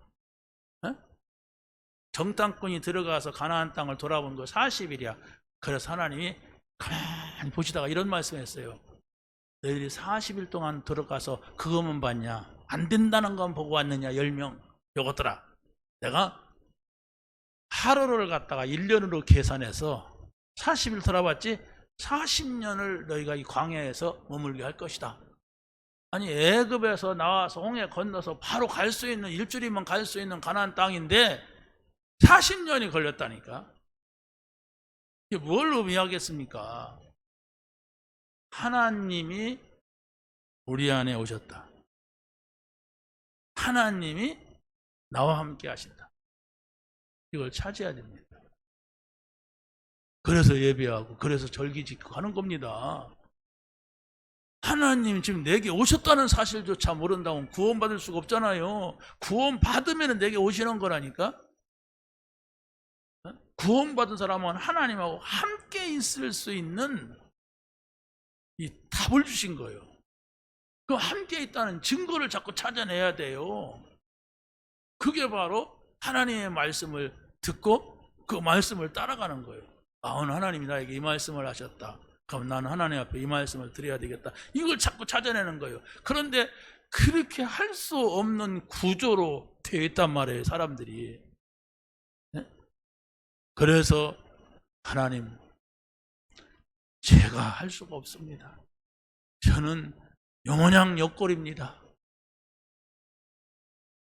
정탐꾼이 들어가서 가나안 땅을 돌아본 거 40일이야. 그래서 하나님이 가만히 보시다가 이런 말씀을 했어요. 너희들이 40일 동안 들어가서 그것만 봤냐? 안 된다는 건 보고 왔느냐? 10명. 요것들아. 내가 하루를 갖다가 1년으로 계산해서 40일 돌아봤지 40년을 너희가 이 광야에서 머물게 할 것이다. 아니 애굽에서 나와서 홍해 건너서 바로 갈 수 있는 일주일이면 갈 수 있는 가나안 땅인데 40년이 걸렸다니까. 이게 뭘 의미하겠습니까? 하나님이 우리 안에 오셨다. 하나님이 나와 함께 하신다. 이걸 차지해야 됩니다. 그래서 예배하고 그래서 절기 지키고 하는 겁니다. 하나님 지금 내게 오셨다는 사실조차 모른다면 구원받을 수가 없잖아요. 구원받으면 내게 오시는 거라니까. 구원받은 사람은 하나님하고 함께 있을 수 있는 이 답을 주신 거예요. 그 함께 있다는 증거를 자꾸 찾아내야 돼요. 그게 바로 하나님의 말씀을 듣고 그 말씀을 따라가는 거예요. 오늘 하나님이 나에게 이 말씀을 하셨다. 그럼 나는 하나님 앞에 이 말씀을 드려야 되겠다. 이걸 자꾸 찾아내는 거예요. 그런데 그렇게 할 수 없는 구조로 되어 있단 말이에요, 사람들이. 그래서 하나님, 제가 할 수가 없습니다. 저는 영원한 옆골입니다.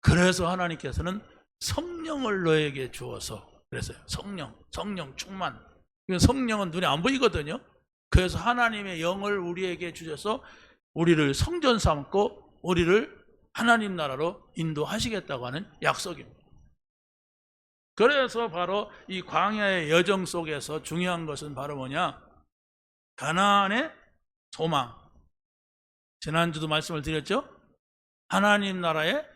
그래서 하나님께서는 성령을 너에게 주어서 그래서요. 성령 충만. 성령은 눈에 안 보이거든요. 그래서 하나님의 영을 우리에게 주셔서 우리를 성전 삼고 우리를 하나님 나라로 인도하시겠다고 하는 약속입니다. 그래서 바로 이 광야의 여정 속에서 중요한 것은 바로 뭐냐? 가나안의 소망. 지난주도 말씀을 드렸죠? 하나님 나라의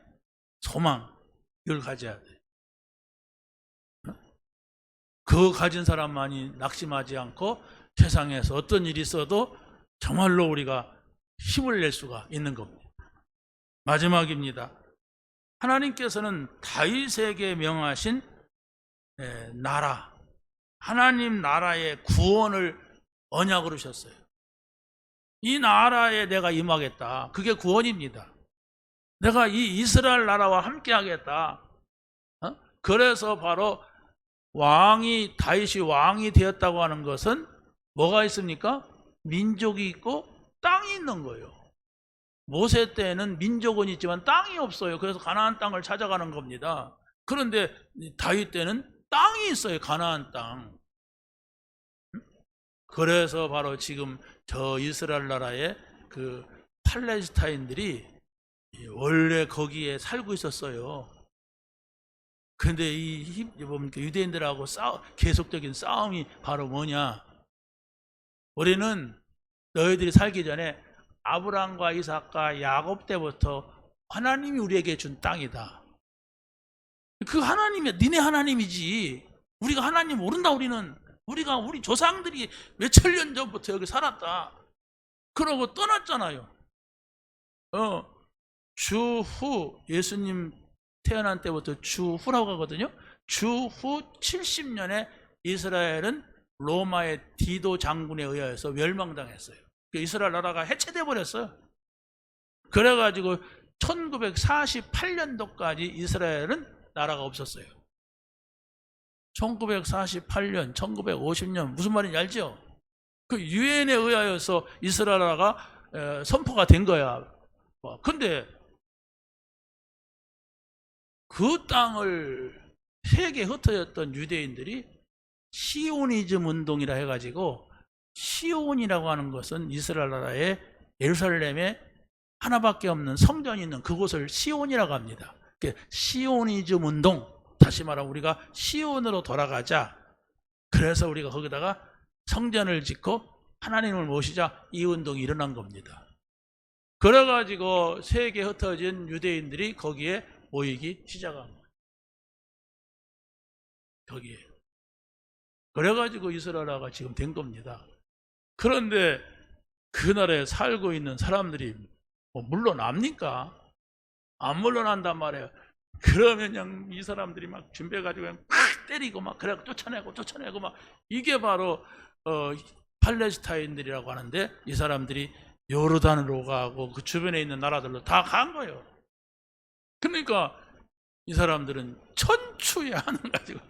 소망. 이걸 가져야 돼요. 그거 가진 사람만이 낙심하지 않고 세상에서 어떤 일이 있어도 정말로 우리가 힘을 낼 수가 있는 겁니다. 마지막입니다. 하나님께서는 다윗에게 명하신 나라, 하나님 나라의 구원을 언약으로 주셨어요. 이 나라에 내가 임하겠다. 그게 구원입니다. 내가 이 이스라엘 나라와 함께 하겠다. 그래서 바로 다윗이 왕이 되었다고 하는 것은 뭐가 있습니까? 민족이 있고 땅이 있는 거예요. 모세 때는 민족은 있지만 땅이 없어요. 그래서 가나안 땅을 찾아가는 겁니다. 그런데 다윗 때는 땅이 있어요. 가나안 땅. 그래서 바로 지금 저 이스라엘 나라의 그 팔레스타인들이 원래 거기에 살고 있었어요. 그런데 유대인들하고 계속적인 싸움이 바로 뭐냐? 우리는 너희들이 살기 전에 아브라함과 이삭과 야곱 때부터 하나님이 우리에게 준 땅이다. 그 하나님이 니네 하나님이지. 우리가 하나님 모른다. 우리 조상들이 몇천 년 전부터 여기 살았다. 그러고 떠났잖아요. 주후, 예수님 태어난 때부터 주후라고 하거든요. 주후 70년에 이스라엘은 로마의 디도 장군에 의하여서 멸망당했어요. 이스라엘 나라가 해체돼 버렸어요. 그래가지고 1948년도까지 이스라엘은 나라가 없었어요. 1948년, 1950년 무슨 말인지 알죠? 그 유엔에 의하여서 이스라엘 나라가 선포가 된 거야. 근데 그 땅을 세계에 흩어졌던 유대인들이 시오니즘 운동이라 해가지고, 시온이라고 하는 것은 이스라엘 나라의 예루살렘에 하나밖에 없는 성전이 있는 그곳을 시온이라고 합니다. 시오니즘 운동, 다시 말하면 우리가 시온으로 돌아가자. 그래서 우리가 거기다가 성전을 짓고 하나님을 모시자, 이 운동이 일어난 겁니다. 그래가지고 세계에 흩어진 유대인들이 거기에 모이기 시작한 거예요. 거기에. 그래가지고 이스라엘 나라가 지금 된 겁니다. 그런데 그 나라에 살고 있는 사람들이 물러납니까? 안 물러난단 말이에요. 그러면 그냥 이 사람들이 막 준비해가지고 막 때리고 막 그래 쫓아내고 막, 이게 바로 팔레스타인들이라고 하는데, 이 사람들이 요르단으로 가고 그 주변에 있는 나라들로 다 간 거예요. 그러니까 이 사람들은 천추야는 가지고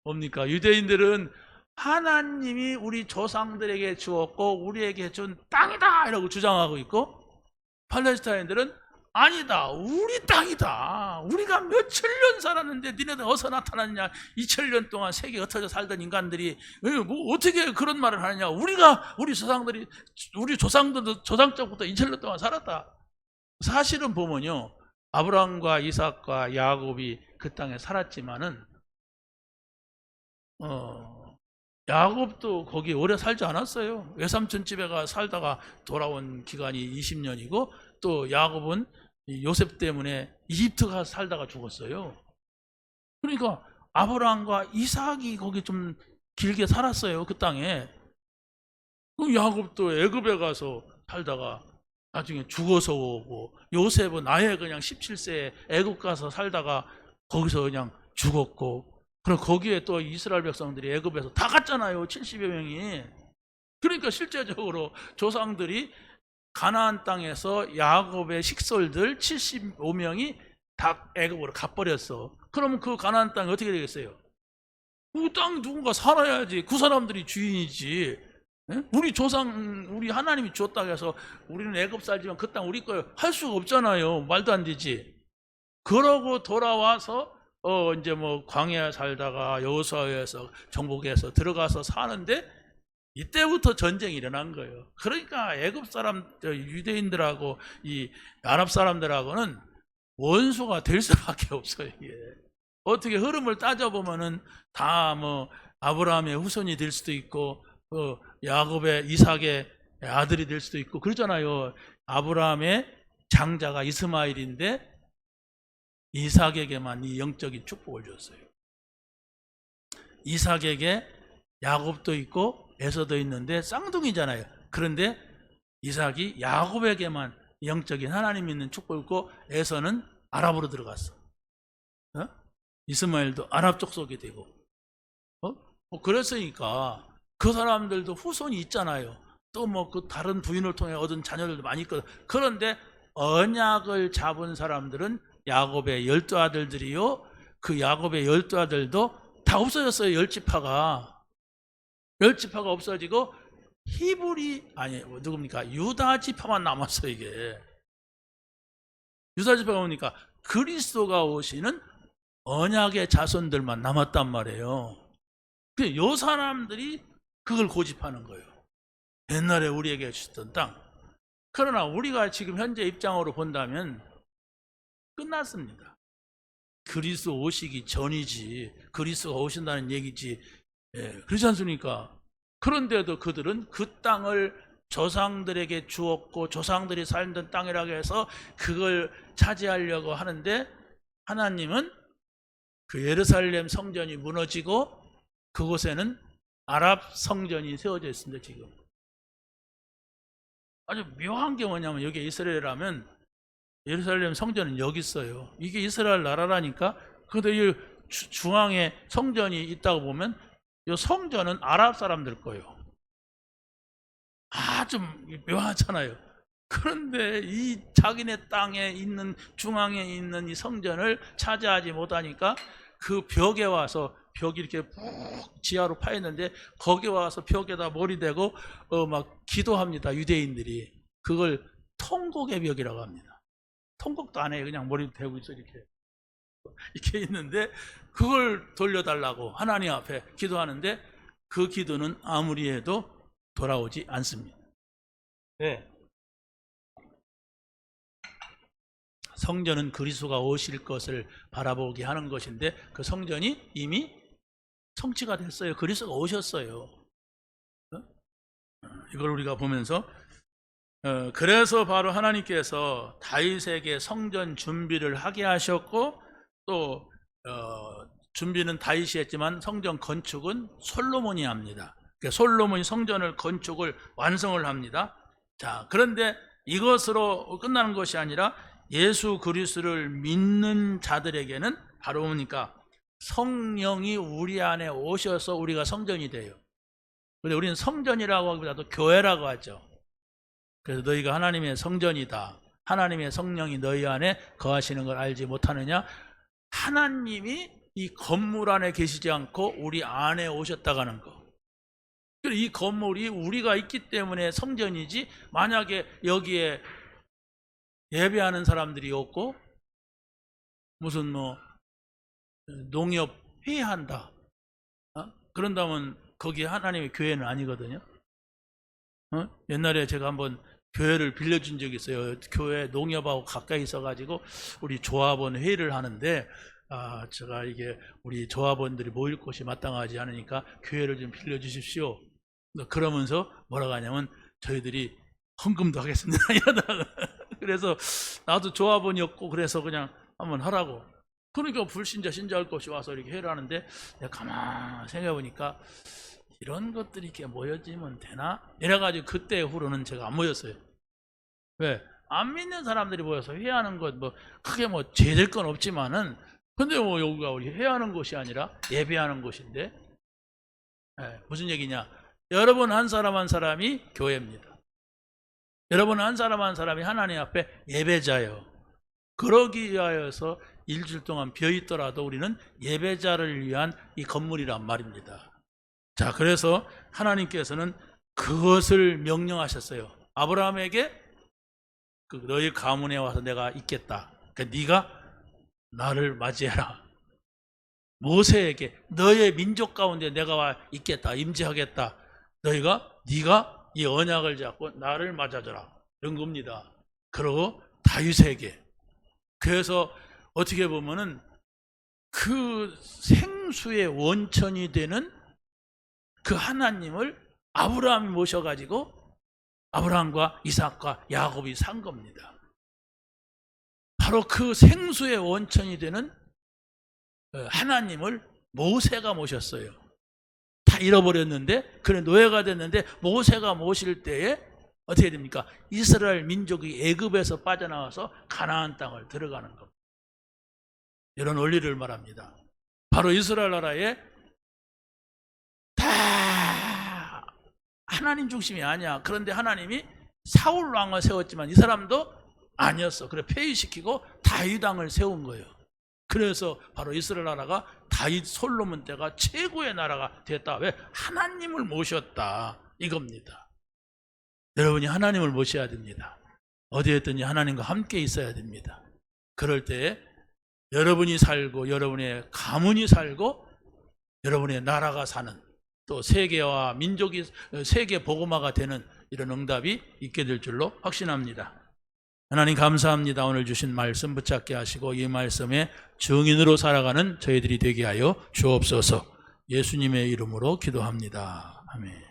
뭡니까? 유대인들은 하나님이 우리 조상들에게 주었고 우리에게 준 땅이다 이라고 주장하고 있고, 팔레스타인들은 아니다, 우리 땅이다. 우리가 몇천 년 살았는데 니네들 어디서 나타났냐? 2000년 동안 세계에 흩어져 살던 인간들이 뭐 어떻게 그런 말을 하느냐? 우리 조상들도 조상적부터 2000년 동안 살았다. 사실은 보면요, 아브라함과 이삭과 야곱이 그 땅에 살았지만은 야곱도 거기 오래 살지 않았어요. 외삼촌 집에 가 살다가 돌아온 기간이 20년이고, 또 야곱은 요셉 때문에 이집트 가서 살다가 죽었어요. 그러니까 아브라함과 이삭이 거기 좀 길게 살았어요, 그 땅에. 야곱도 애굽에 가서 살다가 나중에 죽어서 오고, 요셉은 아예 그냥 17세에 애굽 가서 살다가 거기서 그냥 죽었고, 그럼 거기에 또 이스라엘 백성들이 애굽에서 다 갔잖아요, 70여 명이. 그러니까 실제적으로 조상들이 가나안 땅에서 야곱의 식솔들 75명이 다 애굽으로 가버렸어. 그러면 그 가나안 땅이 어떻게 되겠어요? 그 땅 누군가 살아야지. 그 사람들이 주인이지. 우리 하나님이 줬다고 해서 우리는 애굽 살지만 그 땅 우리 거예요 할 수가 없잖아요. 말도 안 되지. 그러고 돌아와서 이제 뭐 광야에 살다가 여호수아에서 정복해서 들어가서 사는데, 이때부터 전쟁이 일어난 거예요. 그러니까 애굽 사람, 유대인들하고 이 아랍 사람들하고는 원수가 될 수밖에 없어요. 이게 어떻게 흐름을 따져보면은 다 뭐 아브라함의 후손이 될 수도 있고, 야곱의, 이삭의 아들이 될 수도 있고 그러잖아요. 아브라함의 장자가 이스마엘인데 이삭에게만 이 영적인 축복을 줬어요. 이삭에게 야곱도 있고 에서도 있는데 쌍둥이잖아요. 그런데 이삭이 야곱에게만 영적인 하나님 있는 축복을 줬고, 에서는 아랍으로 들어갔어. 이스마엘도 아랍 족속이 되고. 그랬으니까 그 사람들도 후손이 있잖아요. 또 뭐 그 다른 부인을 통해 얻은 자녀들도 많이 있거든. 그런데 언약을 잡은 사람들은 야곱의 12아들들이요. 그 야곱의 12아들도 다 없어졌어요. 10지파가. 10지파가 없어지고 히브리 아니 누굽니까? 유다 지파만 남았어요. 이게 유다 지파가 오니까 그리스도가 오시는 언약의 자손들만 남았단 말이에요. 요 사람들이 그걸 고집하는 거예요. 옛날에 우리에게 주셨던 땅. 그러나 우리가 지금 현재 입장으로 본다면 끝났습니다. 그리스도 오시기 전이지 그리스도가 오신다는 얘기지. 그렇지 않습니까? 그런데도 그들은 그 땅을 조상들에게 주었고 조상들이 살던 땅이라고 해서 그걸 차지하려고 하는데 하나님은 그 예루살렘 성전이 무너지고 그곳에는 아랍 성전이 세워져 있습니다. 지금 아주 묘한 게 뭐냐면 여기 이스라엘이라면 예루살렘 성전은 여기 있어요. 이게 이스라엘 나라라니까. 그런데 이 중앙에 성전이 있다고 보면 이 성전은 아랍 사람들 거예요. 아주 묘하잖아요. 그런데 이 자기네 땅에 있는 중앙에 있는 이 성전을 차지하지 못하니까 그 벽에 와서 벽이 이렇게 푹 지하로 파였는데 거기 와서 벽에다 머리 대고 막 기도합니다. 유대인들이. 그걸 통곡의 벽이라고 합니다. 통곡도 안 해요. 그냥 머리 대고 있어 이렇게 있는데 그걸 돌려달라고 하나님 앞에 기도하는데 그 기도는 아무리 해도 돌아오지 않습니다. 네. 성전은 그리스도가 오실 것을 바라보게 하는 것인데 그 성전이 이미 성취가 됐어요. 그리스도가 오셨어요. 이걸 우리가 보면서 그래서 바로 하나님께서 다윗에게 성전 준비를 하게 하셨고 또 준비는 다윗이 했지만 성전 건축은 솔로몬이 합니다. 그러니까 솔로몬이 성전을 건축을 완성을 합니다. 자, 그런데 이것으로 끝나는 것이 아니라 예수 그리스도를 믿는 자들에게는 바로 뭡니까? 성령이 우리 안에 오셔서 우리가 성전이 돼요. 근데 우리는 성전이라고 하기보다도 교회라고 하죠. 그래서 너희가 하나님의 성전이다. 하나님의 성령이 너희 안에 거하시는 걸 알지 못하느냐? 하나님이 이 건물 안에 계시지 않고 우리 안에 오셨다고 하는 거. 이 건물이 우리가 있기 때문에 성전이지 만약에 여기에 예배하는 사람들이 없고 무슨 뭐 농협 회의한다. 그런다면 거기 하나님의 교회는 아니거든요. 옛날에 제가 한번 교회를 빌려준 적이 있어요. 교회 농협하고 가까이 있어가지고 우리 조합원 회의를 하는데 제가 이게 우리 조합원들이 모일 곳이 마땅하지 않으니까 교회를 좀 빌려주십시오. 그러면서 뭐라고 하냐면 저희들이 헌금도 하겠습니다. 그래서 나도 조합원이었고 그래서 그냥 한번 하라고. 그러니까 불신자 신자할 것이 와서 이렇게 회의를 하는데 내가 가만히 생각해보니까 이런 것들이 이렇게 모여지면 되나? 이래가지고 그때 후로는 제가 안 모였어요. 왜? 안 믿는 사람들이 모여서 회의하는 것 뭐 크게 뭐 죄될 건 없지만은 근데 뭐 여기가 우리 회의하는 곳이 아니라 예배하는 곳인데 무슨 얘기냐? 여러분 한 사람 한 사람이 교회입니다. 여러분 한 사람 한 사람이 하나님 앞에 예배자예요. 그러기 위하여서 일주일 동안 비어있더라도 우리는 예배자를 위한 이 건물이란 말입니다. 자, 그래서 하나님께서는 그것을 명령하셨어요. 아브라함에게 너희 가문에 와서 내가 있겠다. 그러니까 네가 나를 맞이해라. 모세에게 너의 민족 가운데 내가 와 있겠다. 임재하겠다. 네가 이 언약을 잡고 나를 맞아줘라. 이런 겁니다. 그리고 다윗에게. 그래서 어떻게 보면은 그 생수의 원천이 되는 그 하나님을 아브라함이 모셔가지고 아브라함과 이삭과 야곱이 산 겁니다. 바로 그 생수의 원천이 되는 하나님을 모세가 모셨어요. 다 잃어버렸는데 그래 노예가 됐는데 모세가 모실 때에 어떻게 됩니까? 이스라엘 민족이 애굽에서 빠져나와서 가나안 땅을 들어가는 겁니다. 이런 원리를 말합니다. 바로 이스라엘 나라에 다 하나님 중심이 아니야. 그런데 하나님이 사울 왕을 세웠지만 이 사람도 아니었어. 그래 폐위시키고 다윗 왕을 세운 거예요. 그래서 바로 이스라엘 나라가 다윗 솔로몬 때가 최고의 나라가 됐다. 왜? 하나님을 모셨다 이겁니다. 여러분이 하나님을 모셔야 됩니다. 어디에 있든지 하나님과 함께 있어야 됩니다. 그럴 때 여러분이 살고 여러분의 가문이 살고 여러분의 나라가 사는, 또 세계와 민족이 세계 복음화가 되는 이런 응답이 있게 될 줄로 확신합니다. 하나님 감사합니다. 오늘 주신 말씀 붙잡게 하시고 이 말씀의 증인으로 살아가는 저희들이 되게 하여 주옵소서. 예수님의 이름으로 기도합니다. 아멘.